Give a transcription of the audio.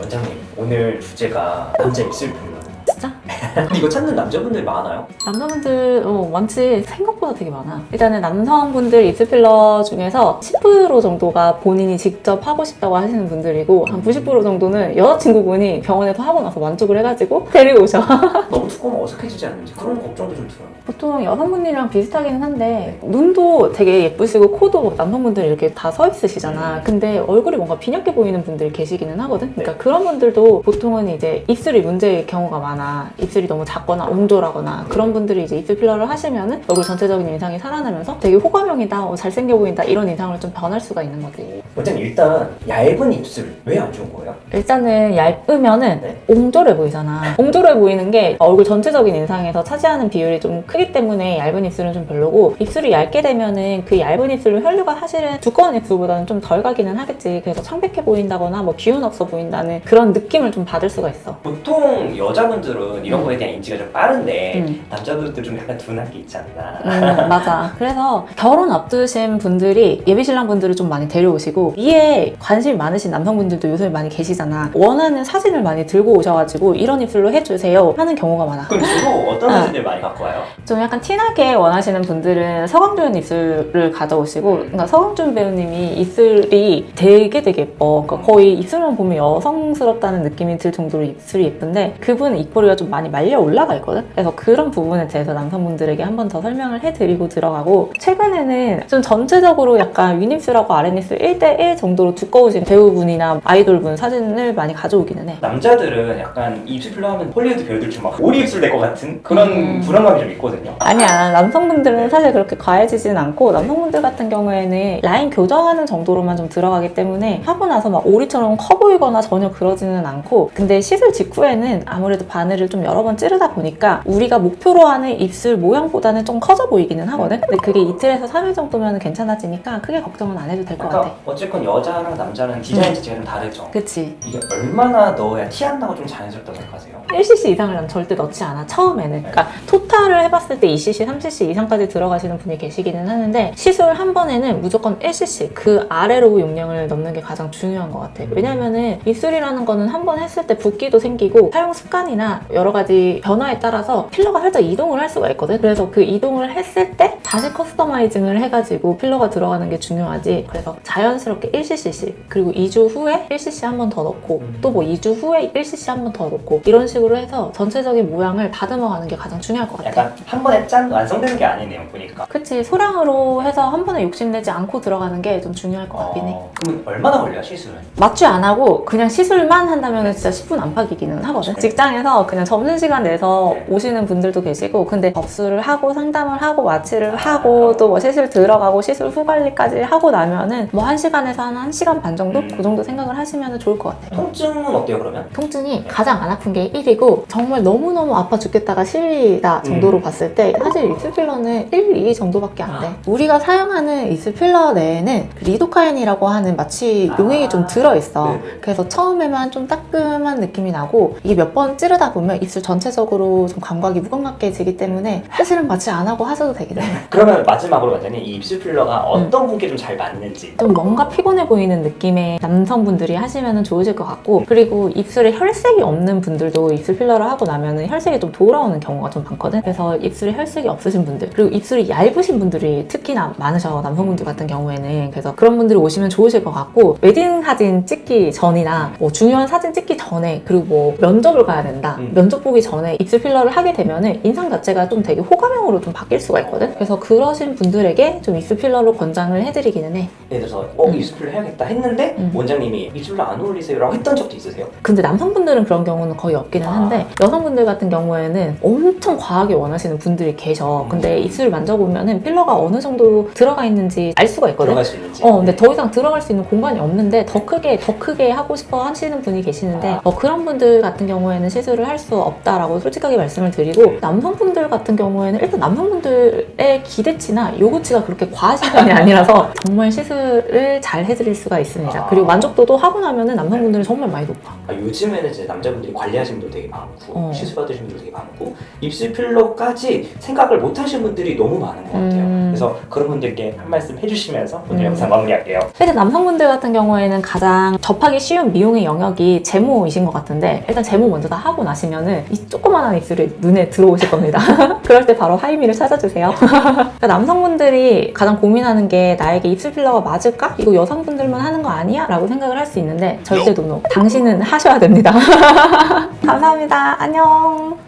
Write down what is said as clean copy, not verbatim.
원장님, 오늘 주제가 남자 입술 필러. 진짜? 이거 찾는 남자분들 많아요? 남자분들 많지. 생각보다 되게 많아. 일단은 남성분들 입술 필러 중에서 10% 정도가 본인이 직접 하고 싶다고 하시는 분들이고 한 90% 정도는 여자친구분이 병원에서 하고 나서 만족을 해가지고 데리고 오셔. 너무 두꺼우면 어색해지지 않는지 그런 걱정도 좀 들어요. 보통 여성분들이랑 비슷하기는 한데 눈도 되게 예쁘시고 코도 남성분들 이렇게 다 서 있으시잖아. 근데 얼굴이 뭔가 빈약해 보이는 분들이 계시기는 하거든. 그러니까 그런 분들도 보통은 이제 입술이 문제일 경우가 많아. 입술이 너무 작거나 옹졸하거나 그런 분들이 이제 입술 필러를 하시면은 얼굴 전체적인 인상이 살아나면서 되게 호감형이다, 잘생겨 보인다 이런 인상을 좀 변할 수가 있는 거지. 원장님, 일단 얇은 입술 왜 안 좋은 거예요? 일단은 얇으면은 네. 옹졸해 보이잖아. 옹졸해 보이는 게 얼굴 전체적인 인상에서 차지하는 비율이 좀 크기 때문에 얇은 입술은 좀 별로고, 입술이 얇게 되면은 그 얇은 입술로 혈류가 사실은 두꺼운 입술보다는 좀 덜 가기는 하겠지. 그래서 창백해 보인다거나 뭐 기운 없어 보인다는 그런 느낌을 좀 받을 수가 있어. 보통 여자분들은 이런 거에 대한 인지가 좀 빠른데 음. 남자분들 좀 약간 둔한 게 있지 않나. 맞아. 그래서 결혼 앞두신 분들이 예비신랑 분들을 좀 많이 데려오시고, 이에 관심이 많으신 남성분들도 요새 많이 계시잖아. 원하는 사진을 많이 들고 오셔가지고 이런 입술로 해주세요 하는 경우가 많아. 그럼 주로 어떤 사진들 많이 갖고 와요? 좀 약간 티나게 원하시는 분들은 서강준 입술을 가져오시고, 그러니까 서강준 배우님이 입술이 되게 예뻐. 그러니까 거의 입술만 보면 여성스럽다는 느낌이 들 정도로 입술이 예쁜데, 그분은 입꼬리가 좀 많이 말려 올라가 있거든. 그래서 그런 부분에 대해서 남성분들에게 한 번 더 설명을 해드리고 들어가고, 최근에는 좀 전체적으로 약간 윗입술하고 아랫입술 1대1 정도로 두꺼우신 배우분이나 아이돌분 사진을 많이 가져오기는 해. 남자들은 약간 입술 필러 하면 홀리우드 배우들처럼 막 오리 입술 될 것 같은 그런 불안감이 좀 있거든요. 아니야, 남성분들은 사실 그렇게 과해지진 않고, 남성분들 같은 경우에는 라인 교정하는 정도로만 좀 들어가기 때문에 하고 나서 막 오리처럼 커 보이거나 전혀 그러지는 않고, 근데 시술 직후에는 아무래도 바늘을 좀 여러 번 찌르다 보니까 우리가 목표로 하는 입술 모양보다는 좀 커져 보이기는 하거든. 근데 그게 이틀에서 3일 정도면 괜찮아지니까 크게 걱정은 안 해도 될 것 같아. 그러니까 어쨌건 여자랑 남자는 디자인 자체가 좀 다르죠. 그치. 이게 얼마나 넣어야 티 안 나고 좀 자연스럽다고 생각하세요? 1cc 이상을 난 절대 넣지 않아, 처음에는. 그러니까 토탈을 해봤을 때 2cc, 3cc 이상까지 들어가시는 분이 계시기는 하는데, 시술 한 번에는 무조건 1cc 그 아래로 용량을 넣는 게 가장 중요한 것 같아. 왜냐면은 입술이라는 거는 한 번 했을 때 붓기도 생기고 사용 습관이나 여러 가지 변화에 따라서 필러가 살짝 이동을 할 수가 있거든. 그래서 그 이동을 했을 때 다시 커스터마이징을 해가지고 필러가 들어가는 게 중요하지. 그래서 자연스럽게 1cc씩, 그리고 2주 후에 1cc 한 번 더 넣고, 또 뭐 2주 후에 1cc 한 번 더 넣고, 이런 식으로 해서 전체적인 모양을 다듬어가는 게 가장 중요할 것 같아. 약간 한 번에 짠 완성되는 게 아니네요, 보니까. 그치, 소량으로 해서 한 번에 욕심내지 않고 들어가는 게 좀 중요할 것 같긴 해. 그럼 얼마나 걸려요, 시술은? 마취 안 하고 그냥 시술만 한다면 진짜 10분 안팎이기는 하거든. 직장에서 그냥 점심시간 내서 오시는 분들도 계시고, 근데 접수를 하고 상담을 하고 마취를 하고 또 뭐 시술 들어가고 시술 후 관리까지 하고 나면은 뭐 1시간에서 한 1시간 반 정도? 그 정도 생각을 하시면 좋을 것 같아요. 통증은 어때요, 그러면? 통증이 가장 안 아픈 게 1이고, 정말 너무너무 아파 죽겠다가 실리다 정도로 봤을 때 사실 입술 필러는 1, 2 정도밖에 안 돼. 우리가 사용하는 입술 필러 내에는 그 리도카인이라고 하는 마취 용액이 좀 들어있어. 네네. 그래서 처음에만 좀 따끔한 느낌이 나고, 이게 몇 번 찌르다 보면 입술 전체적으로 좀 감각이 무감각해지기 때문에 사실은 마취 안 하고 하셔도 되긴 해. 그러면 마지막으로 완전히 이 입술 필러가 어떤 분께 좀 잘 맞는지. 좀 뭔가 피곤해 보이는 느낌의 남성분들이 하시면 좋으실 것 같고, 그리고 입술에 혈색이 없는 분들도 입술 필러를 하고 나면 혈색이 좀 돌아오는 경우가 좀 많거든. 그래서 입술에 혈색이 없으신 분들, 그리고 입술이 얇으신 분들이 특히나 많으셔, 남성분들 같은 경우에는. 그래서 그런 분들이 오시면 좋으실 것 같고, 웨딩 사진 찍기 전이나 뭐 중요한 사진 찍기 전에, 그리고 뭐 면접을 가야 된다, 면접 보기 전에 입술 필러를 하게 되면은 인상 자체가 좀 되게 호감형으로 좀 바뀔 수가 있거든. 그래서 그러신 분들에게 좀 입술 필러로 권장을 해드리기는 해. 예를 들어서 입술 필러 해야겠다 했는데 원장님이 입술로 안 어울리세요 라고 했던 적도 있으세요? 근데 남성분들은 그런 경우는 거의 없기는 한데, 여성분들 같은 경우에는 엄청 과하게 원하시는 분들이 계셔. 근데 입술을 만져보면은 필러가 어느 정도 들어가 있는지 알 수가 있거든. 들어갈 수 있는지. 근데 더 이상 들어갈 수 있는 공간이 없는데 더 크게 하고 싶어 하시는 분이 계시는데, 그런 분들 같은 경우에는 시술을 할 수 없다 있다라고 솔직하게 말씀을 드리고, 남성분들 같은 경우에는 일단 남성분들의 기대치나 요구치가 그렇게 과하신 편이 아니라서 정말 시술을 잘 해드릴 수가 있습니다. 그리고 만족도도 하고 나면은 남성분들은 정말 많이 높아. 요즘에는 이제 남자분들이 관리하시는 분들 되게 많고 시술 받으시는 분들 되게 많고 입술 필러까지 생각을 못 하시는 분들이 너무 많은 것 같아요. 그래서 그런 분들께 한 말씀 해주시면서 오늘 영상 마무리할게요. 일단 남성분들 같은 경우에는 가장 접하기 쉬운 미용의 영역이 제모이신 것 같은데, 일단 제모 먼저 다 하고 나시면은 이 조그만한 입술이 눈에 들어오실 겁니다. 그럴 때 바로 하이미를 찾아주세요. 그러니까 남성분들이 가장 고민하는 게 나에게 입술 필러가 맞을까? 이거 여성분들만 하는 거 아니야? 라고 생각을 할 수 있는데 절대 노노. 당신은 하셔야 됩니다. 감사합니다. 안녕.